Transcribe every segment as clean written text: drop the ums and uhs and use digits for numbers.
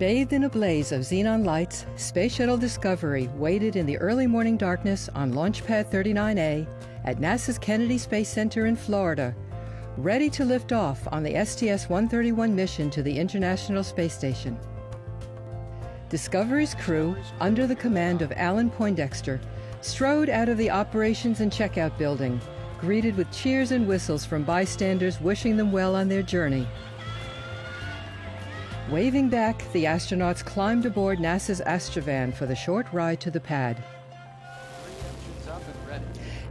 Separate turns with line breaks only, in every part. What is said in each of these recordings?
Bathed in a blaze of xenon lights, Space Shuttle Discovery waited in the early morning darkness on Launch Pad 39A at NASA's Kennedy Space Center in Florida, ready to lift off on the STS-131 mission to the International Space Station. Discovery's crew, under the command of Alan Poindexter, strode out of the operations and checkout building, greeted with cheers and whistles from bystanders wishing them well on their journey. Waving back, the astronauts climbed aboard NASA's Astrovan for the short ride to the pad.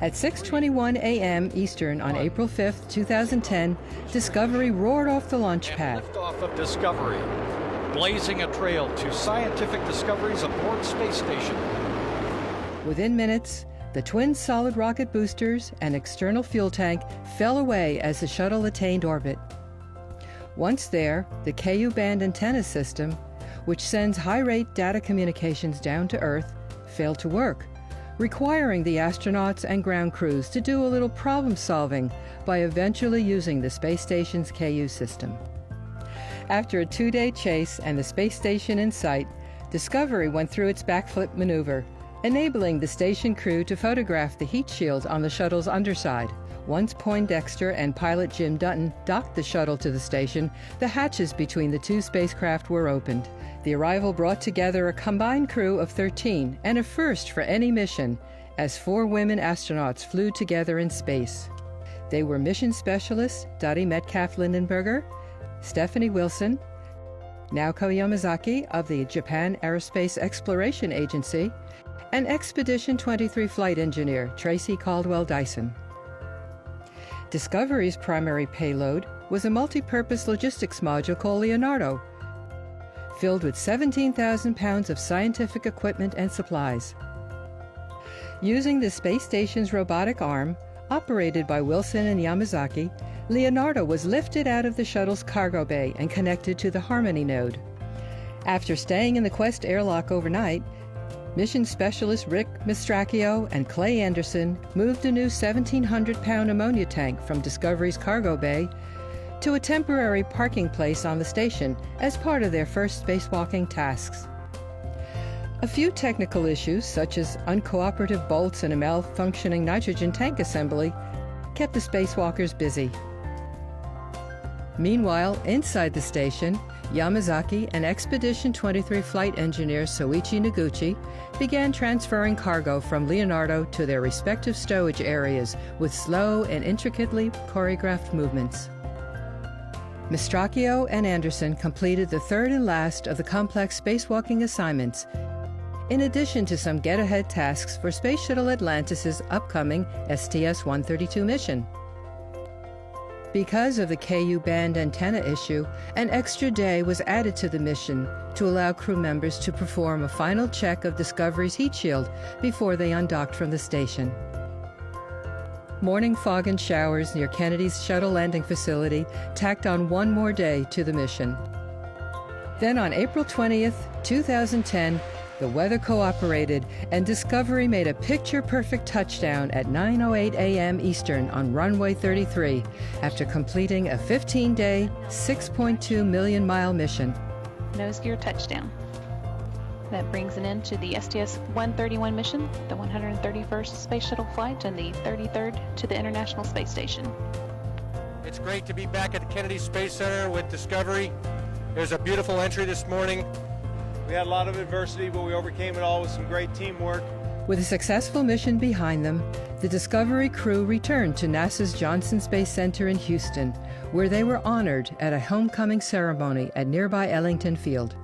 At 6:21 a.m. Eastern on April 5, 2010, Discovery roared off the launch pad.
Liftoff of Discovery, blazing a trail to scientific discoveries aboard Space Station.
Within minutes, the twin solid rocket boosters and external fuel tank fell away as the shuttle attained orbit. Once there, the Ku-band antenna system, which sends high-rate data communications down to Earth, failed to work, requiring the astronauts and ground crews to do a little problem-solving by eventually using the space station's Ku system. After a 2-day chase and the space station in sight, Discovery went through its backflip maneuver, enabling the station crew to photograph the heat shields on the shuttle's underside. Once Poindexter and pilot Jim Dutton docked the shuttle to the station, the hatches between the two spacecraft were opened. The arrival brought together a combined crew of 13, and a first for any mission, as 4 women astronauts flew together in space. They were mission specialists Dottie Metcalf-Lindenberger, Stephanie Wilson, Naoko Yamazaki of the Japan Aerospace Exploration Agency, and Expedition 23 flight engineer Tracy Caldwell Dyson. Discovery's primary payload was a multi-purpose logistics module called Leonardo, filled with 17,000 pounds of scientific equipment and supplies. Using the space station's robotic arm, operated by Wilson and Yamazaki, Leonardo was lifted out of the shuttle's cargo bay and connected to the Harmony node. After staying in the Quest airlock overnight, mission specialists Rick Mistracchio and Clay Anderson moved a new 1,700-pound ammonia tank from Discovery's cargo bay to a temporary parking place on the station as part of their first spacewalking tasks. A few technical issues, such as uncooperative bolts and a malfunctioning nitrogen tank assembly, kept the spacewalkers busy. Meanwhile, inside the station, Yamazaki and Expedition 23 flight engineer Soichi Noguchi began transferring cargo from Leonardo to their respective stowage areas with slow and intricately choreographed movements. Mistracchio and Anderson completed the third and last of the complex spacewalking assignments, in addition to some get-ahead tasks for Space Shuttle Atlantis' upcoming STS-132 mission. Because of the Ku-band antenna issue, an extra day was added to the mission to allow crew members to perform a final check of Discovery's heat shield before they undocked from the station. Morning fog and showers near Kennedy's shuttle landing facility tacked on one more day to the mission. Then on April 20th, 2010, the weather cooperated, and Discovery made a picture-perfect touchdown at 9:08 a.m. Eastern on runway 33 after completing a 15-day, 6.2 million-mile mission.
Nose gear touchdown. That brings an end to the STS-131 mission, the 131st Space Shuttle flight, and the 33rd to the International Space Station.
It's great to be back at the Kennedy Space Center with Discovery. There's a beautiful entry this morning.
We had a lot of adversity, but we overcame it all with some great teamwork.
With a successful mission behind them, the Discovery crew returned to NASA's Johnson Space Center in Houston, where they were honored at a homecoming ceremony at nearby Ellington Field.